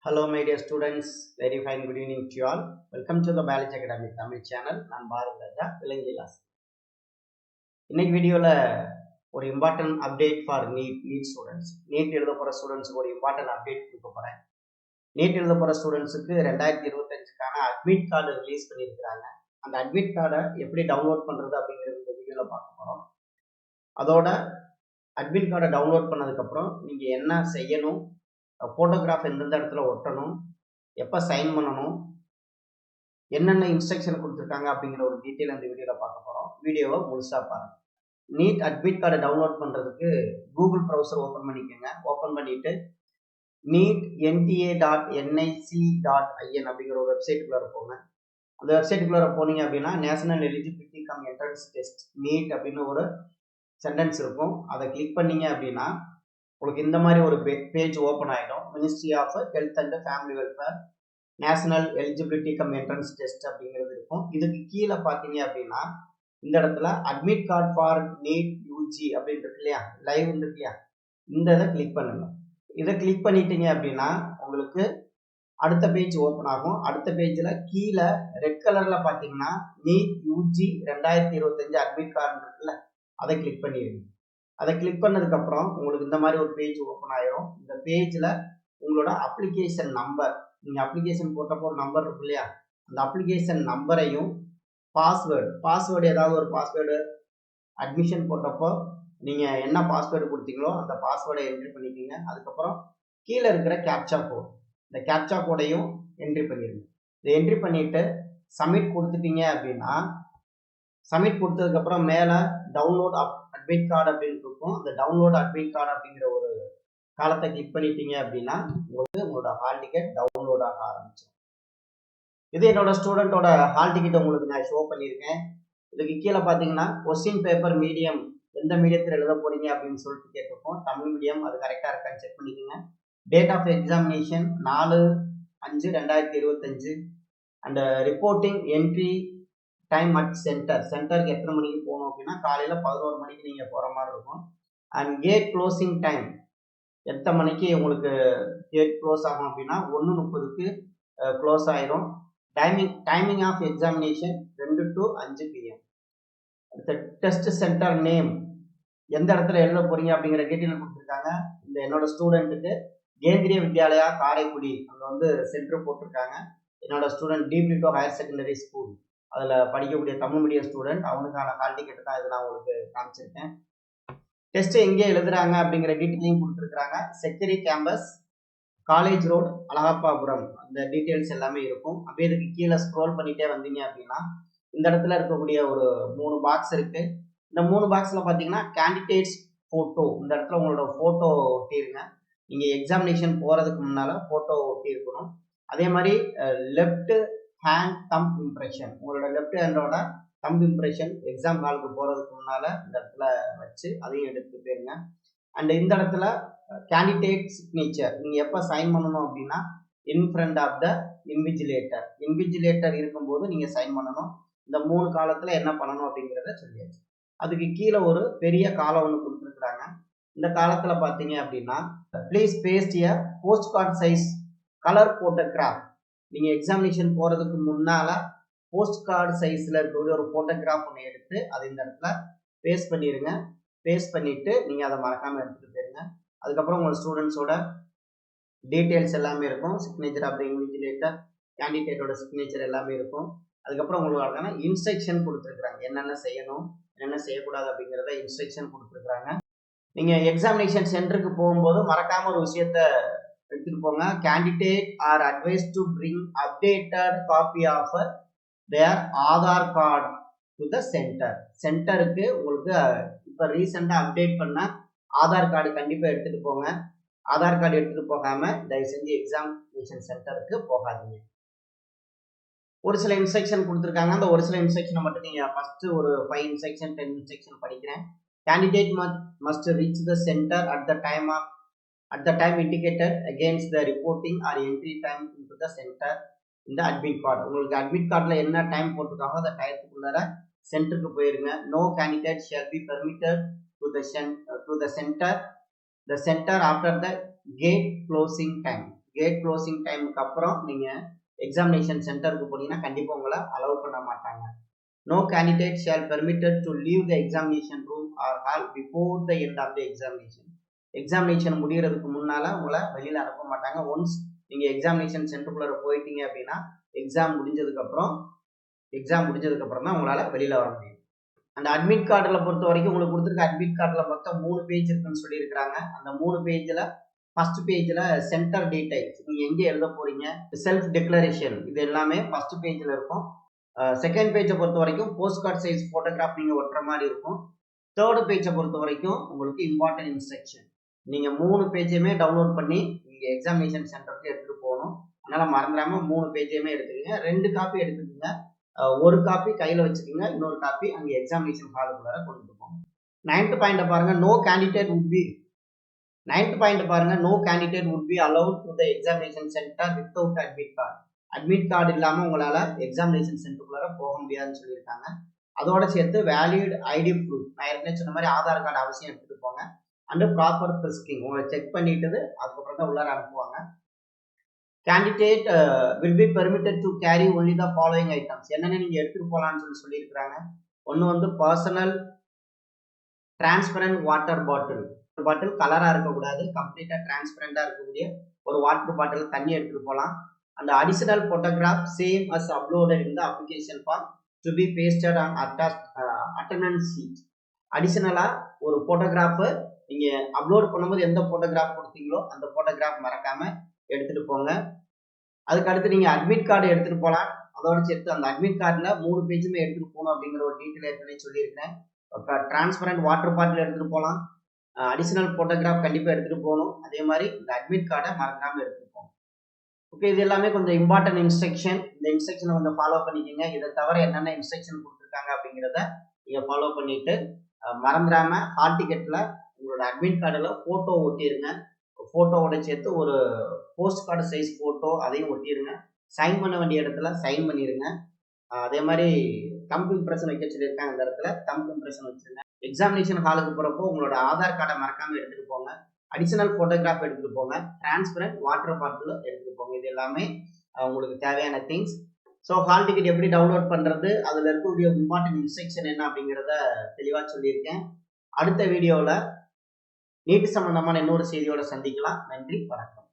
Hello my dear students, very fine good evening to you all. Welcome to the Biology Academy Tamil channel. நான் பாரத் ராஜா விலங்கியல் இன்னைக்கு வீடியோல ஒரு important update for NEET students. NEET எழுத போற ஸ்டூடெண்ட்ஸ்க்கு ஒரு இம்பார்ட்டன்ட் அப்டேட் கொடுக்க போறேன். நீட் எழுத போற ஸ்டூடெண்ட்ஸுக்கு 2025க்கான அட்மிட் கார்டு ரிலீஸ் பண்ணியிருக்கிறாங்க. அந்த அட்மிட் கார்டை எப்படி டவுன்லோட் பண்றது அப்படிங்கிறது இந்த வீடியோல பார்க்க போறோம். அதோட அட்மிட் கார்டை டவுன்லோட் பண்ணதுக்கப்புறம் நீங்க என்ன செய்யணும், ஃபோட்டோகிராஃப் எந்தெந்த இடத்துல ஒட்டணும், எப்போ சைன் பண்ணணும், என்னென்ன இன்ஸ்ட்ரக்ஷன் கொடுத்துருக்காங்க அப்படிங்கிற ஒரு டீட்டெயில் அந்த வீடியோவில் பார்க்க போகிறோம். வீடியோவை முழுசாக பாருங்கள். நீட் அட்மிட் கார்டை டவுன்லோட் பண்ணுறதுக்கு கூகுள் ப்ரௌசர் ஓப்பன் பண்ணிக்கோங்க. ஓப்பன் பண்ணிவிட்டு neetnta.nic.in அப்படிங்கிற ஒரு வெப்சைட்டுக்குள்ளே போங்க. அந்த வெப்சைட்டுக்குள்ளே போனீங்க அப்படின்னா National Eligibility cum Entrance Test NEET அப்படின்னு ஒரு சென்டென்ஸ் இருக்கும். அதை கிளிக் பண்ணீங்க அப்படின்னா உங்களுக்கு இந்த மாதிரி ஒரு பேஜ் ஓப்பன் ஆகிடும். Ministry of Health and Family Welfare National Eligibility cum Entrance Test அப்படிங்கிறது இருக்கும். இதுக்கு கீழே பார்த்தீங்க அப்படின்னா இந்த இடத்துல admit card for NEET UG அப்படின்னு இருக்கு இல்லையா, லைவ் இருக்கு இல்லையா, இந்த இதை கிளிக் பண்ணுங்க. இதை கிளிக் பண்ணிட்டீங்க அப்படின்னா உங்களுக்கு அடுத்த பேஜ் ஓப்பன் ஆகும். அடுத்த பேஜில் கீழே ரெட் கலரில் பார்த்தீங்கன்னா நீட் யூஜி 2025 அட்மிட் கார்டு இருக்குல்ல, அதை கிளிக் பண்ணிடுங்க. அதை கிளிக் பண்ணதுக்கப்புறம் உங்களுக்கு இந்த மாதிரி ஒரு பேஜ் ஓப்பன் ஆயிரும். இந்த பேஜில் உங்களோட அப்ளிகேஷன் நம்பர், நீங்கள் அப்ளிகேஷன் போட்டப்போ ஒரு நம்பர் இருக்கு இல்லையா, அந்த அப்ளிகேஷன் நம்பரையும் பாஸ்வேர்டு ஏதாவது ஒரு பாஸ்வேர்டு அட்மிஷன் போட்டப்போ நீங்கள் என்ன பாஸ்வேர்டு கொடுத்தீங்களோ அந்த பாஸ்வேர்டை என்ட்ரி பண்ணிக்கிங்க. அதுக்கப்புறம் கீழே இருக்கிற கேப்சா கோட், இந்த கேப்சா கோடையும் என்ட்ரி பண்ணிடுங்க. இதை என்ட்ரி பண்ணிவிட்டு சப்மிட் கொடுத்துட்டீங்க அப்படின்னா, சப்மிட் கொடுத்ததுக்கப்புறம் மேலே டவுன்லோட் அட்மிட் கார்டு அப்படின்னு இருக்கும். அந்த டவுன்லோட் அட்மிட் கார்டு அப்படிங்கிற ஒரு காலத்தை கிளிக் பண்ணிட்டீங்க அப்படின்னா உங்களுக்கு உங்களோட ஹால் டிக்கெட் டவுன்லோட் ஆக ஆரம்பிச்சிடும். இது என்னோட ஸ்டூடெண்டோட ஹால் டிக்கெட் உங்களுக்கு நான் ஷோ பண்ணியிருக்கேன். இதுக்கு கீழே பார்த்தீங்கன்னா கொஸ்டின் பேப்பர் மீடியம் எந்த மீடியத்தில் எழுத போறீங்க அப்படின்னு சொல்லிட்டு கேட்டிருக்கோம். தமிழ் மீடியம், அது கரெக்டாக இருக்கான்னு செக் பண்ணிக்கோங்க. Date of examination 4/5/2025 and reporting entry time at சென்டருக்கு எத்தனை மணிக்கு போகணும் அப்படின்னா காலையில் 11 மணிக்கு நீங்கள் போகிற மாதிரி இருக்கும். அண்ட் கேட் க்ளோசிங் டைம் எத்தனை மணிக்கு உங்களுக்கு கேட் க்ளோஸ் ஆகும் அப்படின்னா 1:30க்கு க்ளோஸ் ஆயிரும். Timing of examination 2 to 5 PM. அடுத்த டெஸ்ட் சென்டர் நேம் எந்த இடத்துல எழுத போறீங்க அப்படிங்கிற டீட்டெயில் கொடுத்துருக்காங்க. இந்த என்னோட ஸ்டூடெண்ட்டுக்கு கேந்திரிய வித்யாலயா காரைக்குடி அங்கே சென்டர் போட்டிருக்காங்க. என்னோட ஸ்டூடெண்ட் டிபிலிட்டோ ஹையர் செகண்டரி ஸ்கூல் அதில் படிக்கக்கூடிய தமிழ் மீடியம் ஸ்டூடெண்ட், அவனுக்கான ஹால் டிக்கெட் தான் இது நான் உங்களுக்கு காமிச்சிருக்கேன். டெஸ்ட் எங்கே எழுதுறாங்க அப்படிங்கிற டீட்டெயிலையும் கொடுத்துருக்காங்க. செக்யூரி கேம்பஸ், காலேஜ் ரோடு, அழகப்பாபுரம், அந்த டீட்டெயில்ஸ் எல்லாமே இருக்கும். அப்படியே இதுக்கு கீழே ஸ்க்ரோல் பண்ணிட்டே வந்தீங்க அப்படின்னா இந்த இடத்துல இருக்கக்கூடிய ஒரு 3 பாக்ஸ் இருக்கு. இந்த 3 பாக்ஸ்ல பார்த்தீங்கன்னா கேண்டிடேட்ஸ் ஃபோட்டோ, இந்த இடத்துல உங்களோட ஃபோட்டோ ஒட்டிருங்க. நீங்கள் எக்ஸாமினேஷன் போகிறதுக்கு முன்னால் ஃபோட்டோ ஒட்டி இருக்கணும். அதே மாதிரி லெஃப்ட் ஹேண்ட் தம்ப் இம்ப்ரெஷன், உங்களோட லெஃப்ட் ஹேண்டோட தம்ப் இம்ப்ரெஷன் எக்ஸாம் ஹாலுக்கு போகிறதுக்கு முன்னால் இந்த இடத்துல வச்சு அதையும் எடுத்து போயிருங்க. அண்ட் இந்த இடத்துல கேண்டிடேட் சிக்னேச்சர் நீங்கள் எப்போ சைன் பண்ணணும் அப்படின்னா in front of the invigilator இருக்கும்போது நீங்கள் சைன் பண்ணணும். இந்த 3 காலத்தில் என்ன பண்ணணும் அப்படிங்கிறத சொல்லியாச்சு. அதுக்கு கீழே ஒரு பெரிய காலம் ஒன்று கொடுத்துருக்குறாங்க. இந்த காலத்தில் பார்த்தீங்க அப்படின்னா please paste a post card size colour photograph. நீங்கள் எக்ஸாமினேஷன் போகிறதுக்கு முன்னால் போஸ்ட் கார்டு சைஸில் இருக்கக்கூடிய ஒரு ஃபோட்டோகிராஃப் ஒன்று எடுத்து அதை இந்த இடத்துல பேஸ்ட் பண்ணிடுங்க. பேஸ்ட் பண்ணிவிட்டு நீங்கள் அதை மறக்காமல் எடுத்துகிட்டு போயிருங்க. அதுக்கப்புறம் உங்கள் ஸ்டூடெண்ட்ஸோட டீட்டெயில்ஸ் எல்லாமே இருக்கும். சிக்னேச்சர் ஆஃப் த இன்விஜிலேட்டர், கேண்டிடேட்டோட சிக்னேச்சர் எல்லாமே இருக்கும். அதுக்கப்புறம் உங்களுக்கான இன்ஸ்ட்ரக்ஷன் கொடுத்துருக்குறாங்க, என்னென்ன செய்யணும் என்னென்ன செய்யக்கூடாது அப்படிங்கிறத இன்ஸ்ட்ரக்ஷன் கொடுத்துருக்குறாங்க. நீங்கள் எக்ஸாமினேஷன் சென்டருக்கு போகும்போது மறக்காமல் ஒரு விஷயத்த எடுத்துகிட்டு போங்க. Candidate are advise to bring updated copy of their Aadhaar card to the சென்டருக்கு உங்களுக்கு இப்போ ரீசெண்டாக அப்டேட் பண்ண ஆதார் கார்டு கண்டிப்பாக எடுத்துகிட்டு போங்க. ஆதார் கார்டு எடுத்துகிட்டு போகாமல் தயவு செஞ்சு எக்ஸாமினேஷன் சென்டருக்கு போகாதீங்க. ஒரு சில இன்ஸ்ட்ரக்ஷன் கொடுத்துருக்காங்க. அந்த ஒரு சில இன்ஸ்ட்ரக்ஷனை மட்டும் நீங்கள் ஃபஸ்ட்டு ஒரு 5 இன்ஸ்ட்ரக்ஷன் 10 இன்ஸ்ட்ரக்ஷன் படிக்கிறேன். Candidate must reach the centre at the time indicated against the reporting or entry time into the center in the admit card. உங்களுக்கு அட்மிட் கார்டில் என்ன டைம் போட்டிருக்காங்களோ அந்த டயத்துக்குள்ளார சென்டருக்கு போயிருங்க. No candidate shall be permitted to the centre after the gate closing time. Gate closing டைமுக்கு அப்புறம் நீங்கள் எக்ஸாமினேஷன் சென்டருக்கு போனீங்கன்னா கண்டிப்பாக உங்களை அலோவ் பண்ண மாட்டாங்க. No candidate shall permitted to leave the examination room or hall before the end of the examination. Examination முடிகிறதுக்கு முன்னால் உங்களை வெளியில் அனுப்ப மாட்டாங்க. ஒன்ஸ் நீங்கள் எக்ஸாமினேஷன் சென்டருக்குள்ளே போயிட்டீங்க அப்படின்னா எக்ஸாம் முடிஞ்சதுக்கப்புறம் தான் உங்களால் வெளியில் வர முடியும். அந்த அட்மிட் கார்டில் பொறுத்த வரைக்கும் உங்களுக்கு கொடுத்துருக்க அட்மிட் கார்டில் மொத்தம் 3 பேஜ் இருக்குன்னு சொல்லியிருக்கிறாங்க. அந்த 3 பேஜில் ஃபர்ஸ்ட் பேஜில் சென்டர் டீடைல்ஸ், நீங்கள் எங்கே எழுத போகிறீங்க, செல்ஃப் டிக்ளரேஷன், இது எல்லாமே ஃபர்ஸ்ட் பேஜில் இருக்கும். செகண்ட் பேஜை பொறுத்த வரைக்கும் போஸ்ட் கார்டு சைஸ் ஃபோட்டோகிராஃப் நீங்கள் ஒட்டுற மாதிரி இருக்கும். தேர்டு பேஜை பொறுத்த வரைக்கும் உங்களுக்கு இம்பார்ட்டன்ட் இன்ஸ்ட்ரக்ஷன். நீங்கள் 3 பேஜையுமே டவுன்லோட் பண்ணி நீங்கள் எக்ஸாமினேஷன் சென்டருக்கு எடுத்துகிட்டு போகணும். அதனால் மறந்துடாமல் 3 பேஜையுமே எடுத்துக்கோங்க. 2 காப்பி எடுத்துக்கோங்க. ஒரு காப்பி கையில் வச்சுக்கோங்க, இன்னொரு காப்பி அங்கே எக்ஸாமினேஷன் ஹாலுக்குள்ளார கொண்டுட்டு போங்க. 9th பாயிண்ட்டை பாருங்கள். No candidate would be allowed to the examination center without admit card. Admit card இல்லாமல் உங்களால் எக்ஸாமினேஷன் சென்டருக்குள்ளார போக முடியாதுன்னு சொல்லியிருக்காங்க. அதோட சேர்த்து வேலிட் ஐடி ப்ரூஃப், நான் ஏற்கனவே சொன்ன மாதிரி ஆதார் கார்டு அவசியம் எடுத்துகிட்டு போங்க. அண்ட் ப்ராப்பர் ஃபிஸ்கிங், உங்களை செக் பண்ணிட்டு அதுக்கப்புறம் தான் உள்ளார அனுப்புவாங்க. Candidate will be permitted to carry only the following items. என்னென்ன நீங்கள் எடுத்துகிட்டு போகலான்னு சொல்லியிருக்கிறாங்க. ஒன்று வந்து பர்சனல் டிரான்ஸ்பரண்ட் வாட்டர் பாட்டில் கலராக இருக்கக்கூடாது, கம்ப்ளீட்டாக டிரான்ஸ்பரண்டாக இருக்கக்கூடிய ஒரு வாட்டர் பாட்டில் தண்ணி எடுத்துகிட்டு போகலாம். And additional photograph same as uploaded in the application form to be pasted on attendance sheet. அடிஷனலாக ஒரு ஃபோட்டோகிராஃபு நீங்கள் அப்லோட் பண்ணும்போது எந்த ஃபோட்டோகிராஃப் கொடுத்தீங்களோ அந்த ஃபோட்டோகிராஃப் மறக்காமல் எடுத்துகிட்டு போங்க. அதுக்கடுத்து நீங்கள் அட்மிட் கார்டு எடுத்துகிட்டு போகலாம். அதோட சேர்த்து அந்த அட்மிட் கார்டில் 3 பேஜுமே எடுத்துகிட்டு போகணும் அப்படிங்கிற ஒரு டீட்டெயில் ஏற்கனவே சொல்லியிருக்கேன். டிரான்ஸ்பரண்ட் வாட்டர் பாட்டில் எடுத்துகிட்டு போகலாம். அடிஷனல் ஃபோட்டோகிராஃப் கண்டிப்பாக எடுத்துகிட்டு போகணும். அதே மாதிரி இந்த அட்மிட் கார்டை மறக்காமல் எடுத்துகிட்டு போகணும். ஓகே, இது எல்லாமே கொஞ்சம் இம்பார்ட்டன்ட் இன்ஸ்ட்ரக்ஷன். இந்த இன்ஸ்ட்ரக்ஷனை கொஞ்சம் ஃபாலோ பண்ணிக்கோங்க. இதை தவிர என்னென்ன இன்ஸ்ட்ரக்ஷன் கொடுத்துருக்காங்க அப்படிங்கிறத நீங்கள் ஃபாலோ பண்ணிவிட்டு மறந்துடாமல் ஹால் டிக்கெட்டில் உங்களோட அட்மிட் கார்டில் ஃபோட்டோ ஒட்டிடுங்க. ஃபோட்டோவோட சேர்த்து ஒரு போஸ்ட் கார்டு சைஸ் ஃபோட்டோ அதையும் ஒட்டிடுங்க. சைன் பண்ண வேண்டிய இடத்துல சைன் பண்ணிடுங்க. அதே மாதிரி தம்ப் இம்ப்ரெஷன் வைக்க சொல்லியிருக்காங்க. அந்த இடத்துல தம்ப் இம்ப்ரெஷன் வச்சுருங்க. எக்ஸாமினேஷன் ஹாலுக்கு போகிறப்போ உங்களோட ஆதார் கார்டை மறக்காமல் எடுத்துகிட்டு போங்க. அடிஷனல் ஃபோட்டோகிராஃப் எடுத்துகிட்டு போங்க. டிரான்ஸ்பரண்ட் வாட்டர் பாட்டில் எடுத்துகிட்டு போங்க. இது எல்லாமே உங்களுக்கு தேவையான திங்ஸ். ஸோ ஹால் டிக்கெட் எப்படி டவுன்லோட் பண்ணுறது, அதில் இருக்கக்கூடிய இம்பார்ட்டன்ட் இன்ஸ்ட்ரக்ஷன் என்ன அப்படிங்கிறத தெளிவாக சொல்லியிருக்கேன். அடுத்த வீடியோவில் நீட் சம்பந்தமான இன்னொரு செய்தியோட சந்திக்கலாம். நன்றி, வணக்கம்.